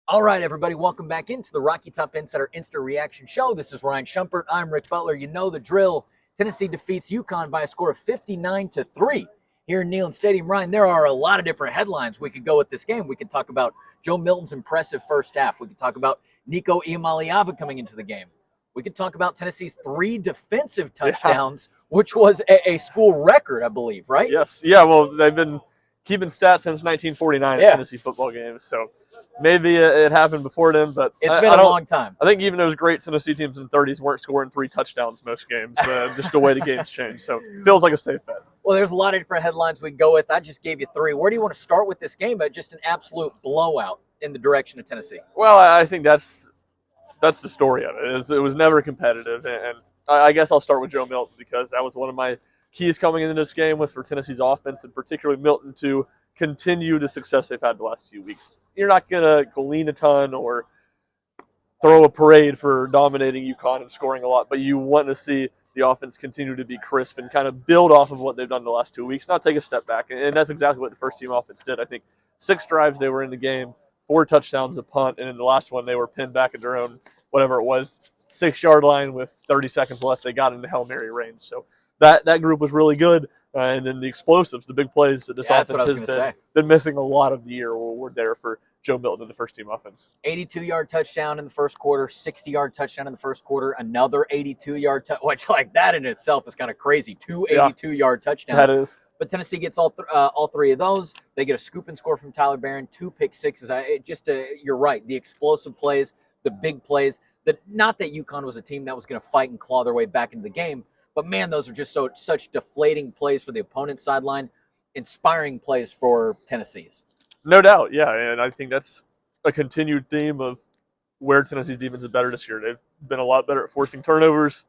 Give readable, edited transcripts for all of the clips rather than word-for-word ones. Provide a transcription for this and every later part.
All right, everybody, welcome back into the Rocky Top Insider Instant Reaction Show. This is Ryan Shumpert. I'm Rick Butler. You know the drill. Tennessee defeats UConn by a score of 59-3 here in Neyland Stadium. Ryan, there are a lot of different headlines we could go with this game. We could talk about Joe Milton's impressive first half. We could talk about Nico Iamaleava coming into the game. We could talk about Tennessee's 3 defensive touchdowns, which was a school record, I believe, right? Yes. Yeah. Well, they've been keeping stats since 1949 at Tennessee football games. So maybe it happened before then, but it's been a long time. I think even those great Tennessee teams in the 30s weren't scoring 3 touchdowns most games, just the way the game's changed. So it feels like a safe bet. Well, there's a lot of different headlines we can go with. I just gave you 3. Where do you want to start with this game? Just an absolute blowout in the direction of Tennessee. Well, I think that's the story of it. It was never competitive, and I guess I'll start with Joe Milton because that was one of my keys coming into this game was for Tennessee's offense, and particularly Milton to continue the success they've had the last few weeks. You're not going to glean a ton or throw a parade for dominating UConn and scoring a lot, but you want to see the offense continue to be crisp and kind of build off of what they've done the last 2 weeks, not take a step back. And that's exactly what the first team offense did. I think 6 drives they were in the game, 4 touchdowns, a punt, and in the last one they were pinned back at their own, whatever it was, 6-yard line with 30 seconds left. They got into Hail Mary range. So that group was really good. And then the explosives, the big plays that this offense has been missing a lot of the year were there for Joe Milton in the first team offense. 82-yard touchdown in the first quarter, 60-yard touchdown in the first quarter, another 82-yard touchdown, which like that in itself is kind of crazy. 2 82-yard touchdowns. That is. But Tennessee gets all 3 of those. They get a scoop and score from Tyler Barron, 2 pick sixes. You're right. The explosive plays, the big plays. Not that UConn was a team that was going to fight and claw their way back into the game, but man, those are just such deflating plays for the opponent's sideline, inspiring plays for Tennessee's. No doubt, yeah, and I think that's a continued theme of where Tennessee's defense is better this year. They've been a lot better at forcing turnovers,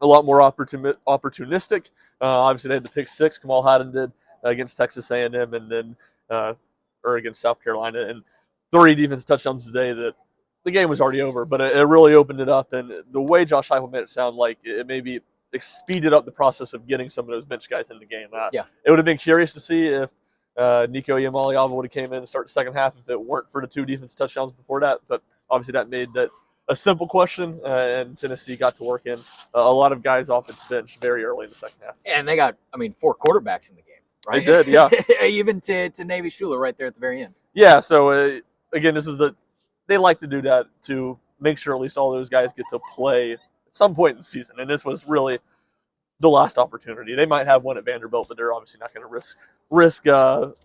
a lot more opportunistic. Obviously, they had the pick 6. Kamal Haddon did against Texas A&M, and then or against South Carolina, and 3 defensive touchdowns today. That the game was already over, but it really opened it up. And the way Josh Heupel made it sound like it maybe speeded up the process of getting some of those bench guys in the game. It would have been curious to see if Nico Iamaleava would have came in and start the second half if it weren't for the 2 defensive touchdowns before that. But obviously that made that a simple question, and Tennessee got to work in a lot of guys off its bench very early in the second half. And they got, 4 quarterbacks in the game, right? They did, yeah. Even to Navy Schuler right there at the very end. Yeah, so again, they like to do that to make sure at least all those guys get to play at some point in the season. And this was really the last opportunity. They might have one at Vanderbilt, but they're obviously not going to risk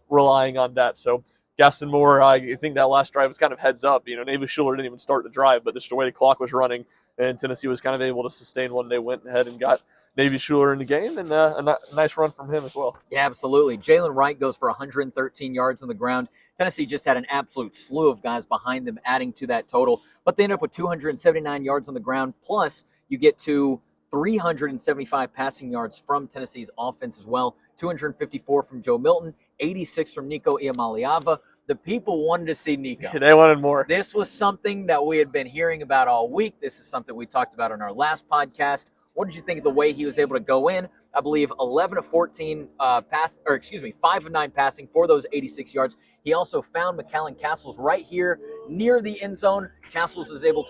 relying on that. So Gaston Moore, I think that last drive was kind of heads up. Navy Schuler didn't even start the drive, but just the way the clock was running, and Tennessee was kind of able to sustain one. They went ahead and got Navy Schuler in the game, and a nice run from him as well. Yeah, absolutely. Jalen Wright goes for 113 yards on the ground. Tennessee just had an absolute slew of guys behind them adding to that total, but they end up with 279 yards on the ground, plus you get to 375 passing yards from Tennessee's offense as well, 254 from Joe Milton, 86 from Nico Iamaleava. The people wanted to see Nico. They wanted more. This was something that we had been hearing about all week. This is something we talked about on our last podcast. What did you think of the way he was able to go in? I believe 11 of 14 5 of 9 passing for those 86 yards. He also found McAllen Castles right here near the end zone. Castles was able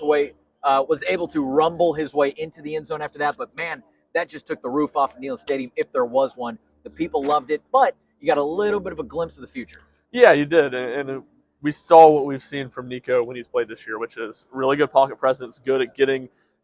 to rumble his way into the end zone after that. But man, that just took the roof off of Neyland Stadium if there was one. The people loved it, but you got a little bit of a glimpse of the future. Yeah, you did, and we saw what we've seen from Nico when he's played this year, which is really good pocket presence, good at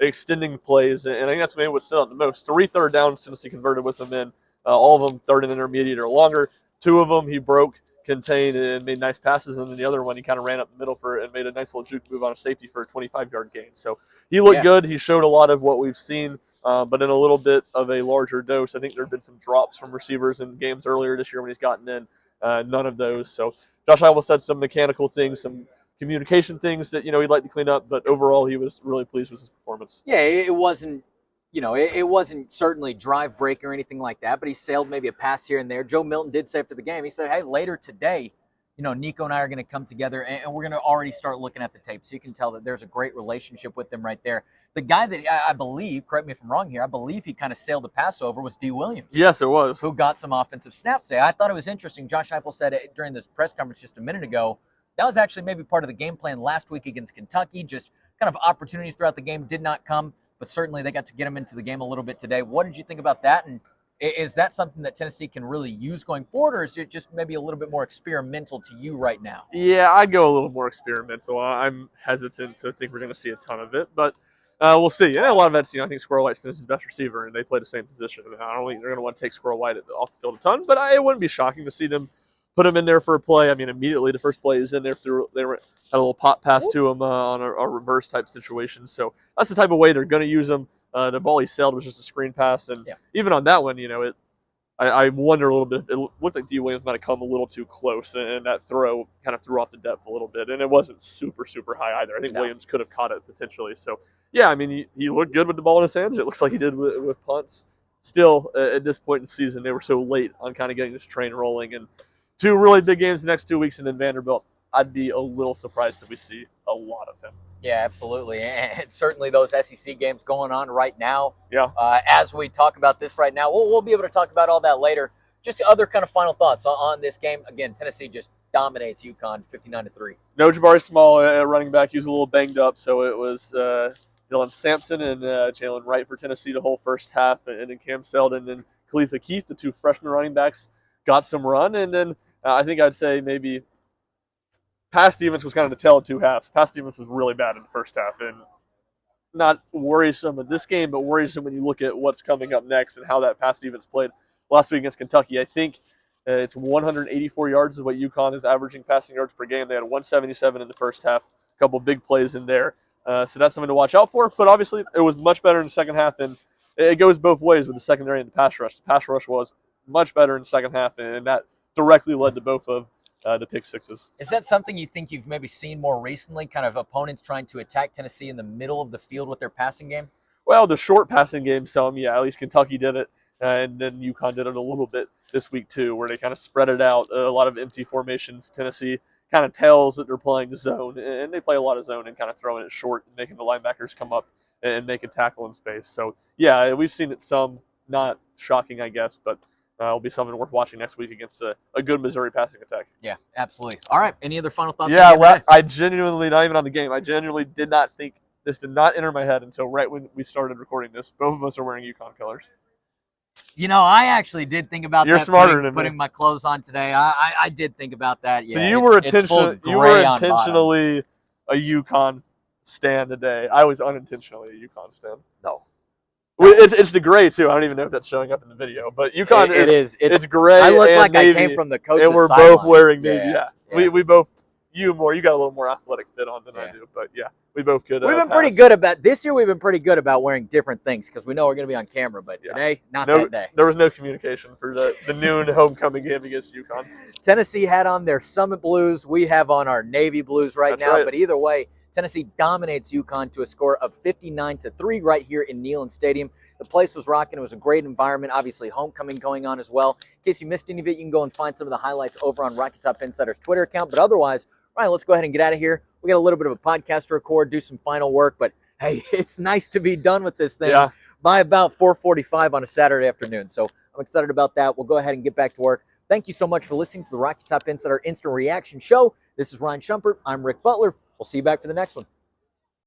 extending plays, and I think that's maybe what stood out the most. 3 third downs Tennessee converted with him in, all of them third and intermediate or longer. 2 of them he broke, contained, and made nice passes, and then the other one he kind of ran up the middle for it and made a nice little juke move on a safety for a 25-yard gain. So he looked good. He showed a lot of what we've seen, but in a little bit of a larger dose. I think there have been some drops from receivers in games earlier this year when he's gotten in. None of those. So Josh Heupel said some mechanical things, some communication things that he'd like to clean up, but overall he was really pleased with his performance. Yeah, it wasn't it wasn't certainly drive break or anything like that, but he sailed maybe a pass here and there. Joe Milton did say after the game, he said, hey, later today, Nico and I are going to come together and we're going to already start looking at the tape. So you can tell that there's a great relationship with them right there. The guy that I believe, correct me if I'm wrong here, I believe he kind of sailed the pass over was D. Williams. Yes, it was. Who got some offensive snaps today. I thought it was interesting. Josh Heupel said it during this press conference just a minute ago, That was actually maybe part of the game plan last week against Kentucky. Just kind of opportunities throughout the game did not come, but certainly they got to get them into the game a little bit today. What did you think about that? And is that something that Tennessee can really use going forward, or is it just maybe a little bit more experimental to you right now? Yeah, I'd go a little more experimental. I'm hesitant to think we're going to see a ton of it, but we'll see. And a lot of that's, I think Squirrel White's his best receiver, and they play the same position. I don't think they're going to want to take Squirrel White off the field a ton, but it wouldn't be shocking to see them put him in there for a play. I mean, immediately the first play is in there. Had a little pop pass to him on a reverse type situation. So that's the type of way they're going to use him. The ball he sailed was just a screen pass, and even on that one, I wonder a little bit. It looked like D. Williams might have come a little too close, and that throw kind of threw off the depth a little bit. And it wasn't super, super high either. I think Williams could have caught it potentially. So, yeah, I mean, he looked good with the ball in his hands. It looks like he did with punts. Still, at this point in the season, they were so late on kind of getting this train rolling. And 2 really big games the next 2 weeks, and then Vanderbilt. I'd be a little surprised if we see a lot of him. Yeah, absolutely. And certainly those SEC games going on right now. Yeah. As we talk about this right now, we'll be able to talk about all that later. Just other kind of final thoughts on this game. Again, Tennessee just dominates UConn 59-3. No Jabari Small running back. He was a little banged up, so it was Dylan Sampson and Jalen Wright for Tennessee the whole first half, and then Cam Seldon and Khalifa Keith, the 2 freshman running backs, got some run. And then I think I'd say maybe pass defense was kind of the tale of 2 halves. Pass defense was really bad in the first half, and not worrisome in this game, but worrisome when you look at what's coming up next and how that pass defense played last week against Kentucky. I think it's 184 yards is what UConn is averaging passing yards per game. They had 177 in the first half, a couple big plays in there. So that's something to watch out for. But obviously, it was much better in the second half, and it goes both ways with the secondary and the pass rush. The pass rush was much better in the second half, and that directly led to both of the pick sixes. Is that something you think you've maybe seen more recently, kind of opponents trying to attack Tennessee in the middle of the field with their passing game? Well, the short passing game, at least Kentucky did it, and then UConn did it a little bit this week too, where they kind of spread it out, a lot of empty formations. Tennessee kind of tells that they're playing zone, and they play a lot of zone and kind of throwing it short and making the linebackers come up and make a tackle in space. So, yeah, we've seen it some, not shocking, I guess, but it'll be something worth watching next week against a good Missouri passing attack. Yeah, absolutely. All right, any other final thoughts? Yeah, well, I genuinely, not even on the game, I genuinely did not think, this did not enter my head until right when we started recording this. Both of us are wearing UConn colors. I actually did think about You're that. Smarter than putting me. my clothes on today. I did think about that. Yeah, so you were intentionally a UConn stan today. I was unintentionally a UConn stan. No. It's the gray too. I don't even know if that's showing up in the video, but UConn it's gray. I look and like navy, I came from the coach's and we're sideline. both wearing navy. Yeah. Yeah. We both. You got a little more athletic fit on than I do, but yeah, we both could. We've been pretty good about this year. We've been pretty good about wearing different things because we know we're going to be on camera. But today, not that day. There was no communication for the noon homecoming game against UConn. Tennessee had on their Summit Blues. We have on our Navy Blues right now. But either way, Tennessee dominates UConn to a score of 59-3 right here in Neyland Stadium. The place was rocking. It was a great environment. Obviously, homecoming going on as well. In case you missed any of it, you can go and find some of the highlights over on Rocky Top Insider's Twitter account. But otherwise, Ryan, let's go ahead and get out of here. We got a little bit of a podcast to record, do some final work. But, hey, it's nice to be done with this thing by about 4:45 on a Saturday afternoon. So I'm excited about that. We'll go ahead and get back to work. Thank you so much for listening to the Rocky Top Insider Instant Reaction Show. This is Ryan Shumpert. I'm Rick Butler. We'll see you back for the next one.